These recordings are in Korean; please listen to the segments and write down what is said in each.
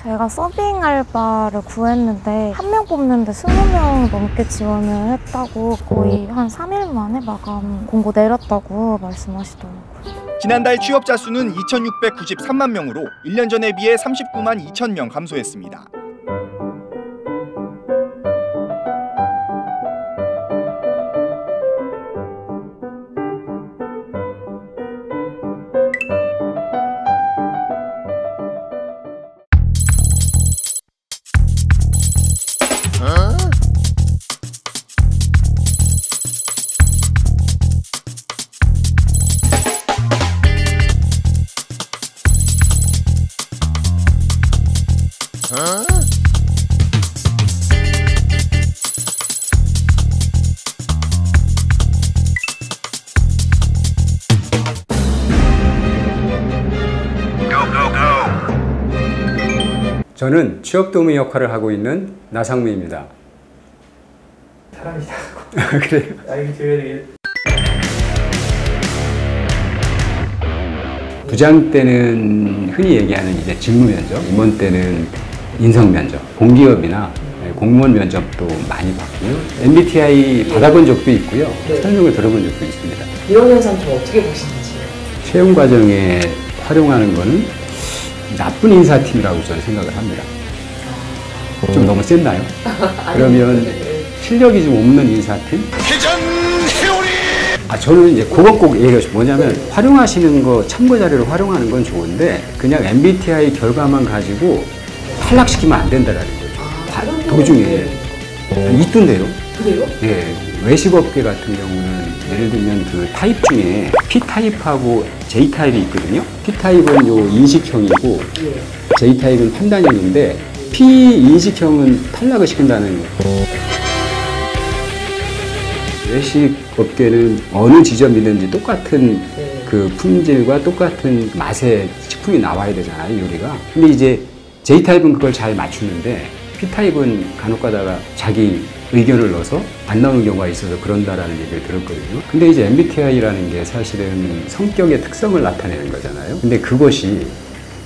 제가 서빙 알바를 구했는데 한 명 뽑는데 20명 넘게 지원을 했다고 거의 한 3일 만에 마감 공고 내렸다고 말씀하시더라고요. 지난달 취업자 수는 2,693만 명으로 1년 전에 비해 39만 2천 명 감소했습니다. 저는 취업도우미 역할을 하고 있는 나상무입니다. 사람이다. 그래요? 나이 들어야 되겠. 부장 때는 흔히 얘기하는 이제 직무 면접, 임원 때는 인성 면접, 공기업이나 공무원 면접도 많이 받고요. MBTI 받아본 적도 있고요. 설명을 들어본 적도 있습니다. 이런 현상 좀 어떻게 보시는지? 채용 과정에 활용하는 거는 나쁜 인사팀이라고 저는 생각을 합니다. 좀 너무 센나요? 그러면 실력이 좀 없는 인사팀? 저는 이제 그건 꼭 얘기하고 싶어요. 뭐냐면 활용하시는 거, 참고 자료를 활용하는 건 좋은데 그냥 MBTI 결과만 가지고 탈락시키면 안 된다라는 거죠. 도중에. 있던데요? 그래요? 네. 외식업계 같은 경우는 예를 들면 그 타입 중에 P타입하고 J타입이 있거든요. P타입은 요 인식형이고 J타입은 판단형인데 P인식형은 탈락을 시킨다는 거예요. 외식업계는 어느 지점이든지 똑같은 그 품질과 똑같은 맛의 식품이 나와야 되잖아요, 요리가. 근데 이제 J타입은 그걸 잘 맞추는데 P타입은 간혹 가다가 자기 의견을 넣어서 안 나오는 경우가 있어서 그런다라는 얘기를 들었거든요. 근데 이제 MBTI라는 게 사실은 성격의 특성을 나타내는 거잖아요. 근데 그것이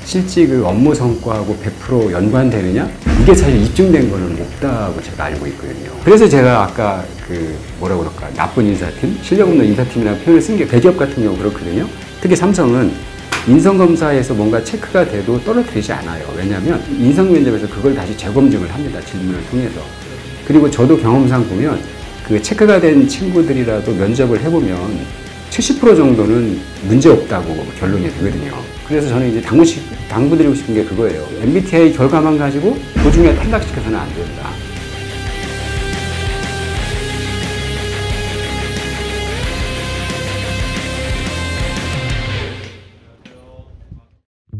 실제 그 업무 성과하고 100% 연관되느냐? 이게 사실 입증된 거는 없다고 제가 알고 있거든요. 그래서 제가 아까 그 뭐라고 그럴까? 나쁜 인사팀? 실력 없는 인사팀이라는 표현을 쓴 게 대기업 같은 경우 그렇거든요. 특히 삼성은 인성검사에서 뭔가 체크가 돼도 떨어뜨리지 않아요. 왜냐하면 인성면접에서 그걸 다시 재검증을 합니다. 질문을 통해서. 그리고 저도 경험상 보면 그 체크가 된 친구들이라도 면접을 해보면 70% 정도는 문제 없다고 결론이 되거든요. 그래서 저는 이제 당부드리고 싶은 게 그거예요. MBTI 결과만 가지고 도중에 탈락시켜서는 안 된다.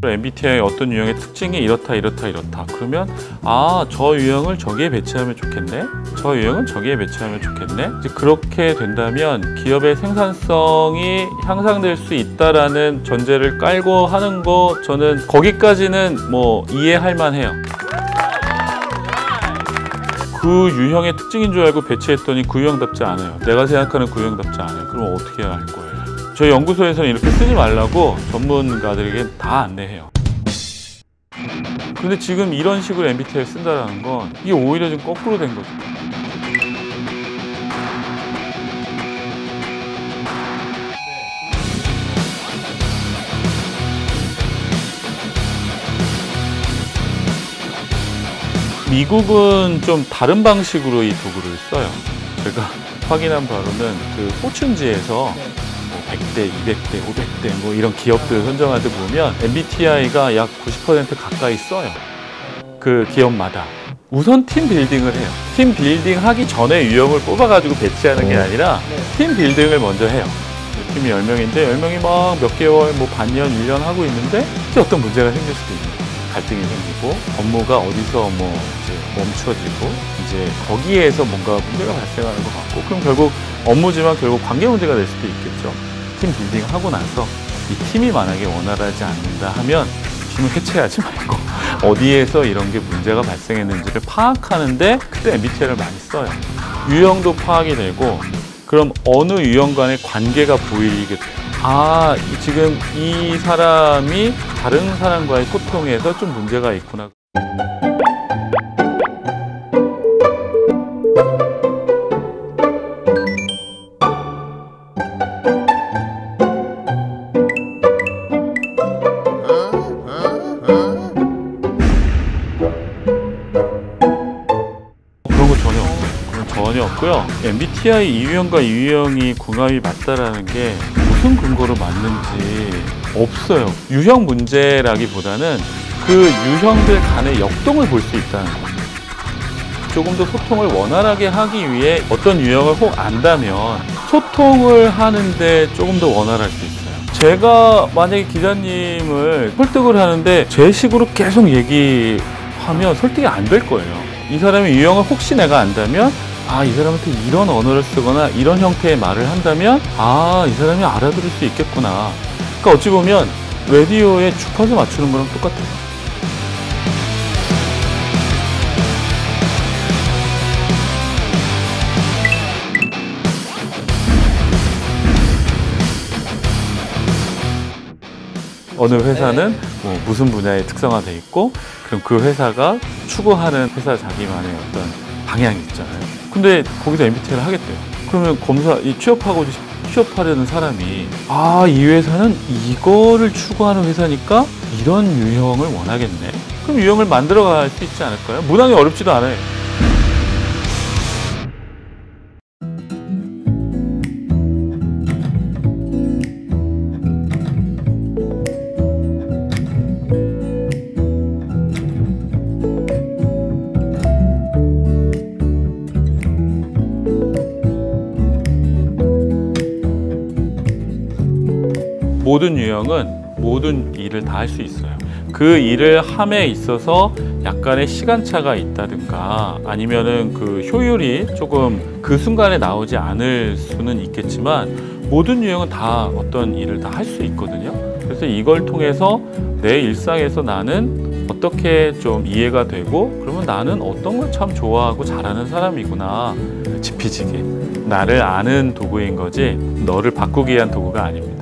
MBTI 어떤 유형의 특징이 이렇다. 그러면 저 유형을 저기에 배치하면 좋겠네. 저 유형은 저기에 배치하면 좋겠네. 이제 그렇게 된다면 기업의 생산성이 향상될 수 있다라는 전제를 깔고 하는 거 저는 거기까지는 뭐 이해할 만해요. 그 유형의 특징인 줄 알고 배치했더니 그 유형답지 않아요. 내가 생각하는 그 유형답지 않아요. 그럼 어떻게 해야 할 거예요? 저희 연구소에서는 이렇게 쓰지 말라고 전문가들에게 다 안내해요. 근데 지금 이런 식으로 MBTI를 쓴다는 건 이게 오히려 좀 거꾸로 된 거죠. 미국은 좀 다른 방식으로 이 도구를 써요. 제가 확인한 바로는 그 포춘지에서 100대, 200대, 500대 뭐 이런 기업들 선정할 때 보면 MBTI가 약 90% 가까이 써요. 그 기업마다. 우선 팀 빌딩을 해요. 팀 빌딩 하기 전에 유형을 뽑아가지고 배치하는 게 아니라 팀 빌딩을 먼저 해요. 팀이 10명인데 10명이 막 몇 개월, 뭐 반년, 1년 하고 있는데 이제 어떤 문제가 생길 수도 있는 거예요. 갈등이 생기고 업무가 어디서 뭐 이제 멈춰지고 이제 거기에서 뭔가 문제가 발생하는 것 같고 그럼 결국 업무지만 결국 관계 문제가 될 수도 있겠죠. 팀 빌딩 하고 나서 이 팀이 만약에 원활하지 않는다 하면 팀을 해체하지 말고 어디에서 이런 게 문제가 발생했는지를 파악하는데 그때 MBTI를 많이 써요. 유형도 파악이 되고 그럼 어느 유형 간의 관계가 보이게 돼요. 지금 이 사람이 다른 사람과의 소통에서 좀 문제가 있구나. 전혀 없고요. MBTI 이 유형과 이 유형이 궁합이 맞다라는 게 무슨 근거로 맞는지 없어요. 유형 문제라기보다는 그 유형들 간의 역동을 볼 수 있다는 거예요. 조금 더 소통을 원활하게 하기 위해 어떤 유형을 혹 안다면 소통을 하는데 조금 더 원활할 수 있어요. 제가 만약에 기자님을 설득을 하는데 제 식으로 계속 얘기하면 설득이 안 될 거예요. 이 사람의 유형을 혹시 내가 안다면 아, 이 사람한테 이런 언어를 쓰거나 이런 형태의 말을 한다면 아, 이 사람이 알아들을 수 있겠구나. 그러니까 어찌 보면 라디오에 주파수 맞추는 거랑 똑같아요. 어느 회사는 뭐 무슨 분야에 특성화돼 있고 그럼 그 회사가 추구하는 회사 자기만의 어떤 방향이 있잖아요. 근데 거기서 MBTI를 하겠대요. 그러면 취업하려는 사람이 아, 이 회사는 이거를 추구하는 회사니까 이런 유형을 원하겠네. 그럼 유형을 만들어 갈 수 있지 않을까요? 무난히 어렵지도 않아요. 모든 유형은 모든 일을 다 할 수 있어요. 그 일을 함에 있어서 약간의 시간차가 있다든가 아니면은 그 효율이 조금 그 순간에 나오지 않을 수는 있겠지만 모든 유형은 다 어떤 일을 다 할 수 있거든요. 그래서 이걸 통해서 내 일상에서 나는 어떻게 좀 이해가 되고 그러면 나는 어떤 걸 참 좋아하고 잘하는 사람이구나. 지피지기. 나를 아는 도구인 거지 너를 바꾸기 위한 도구가 아닙니다.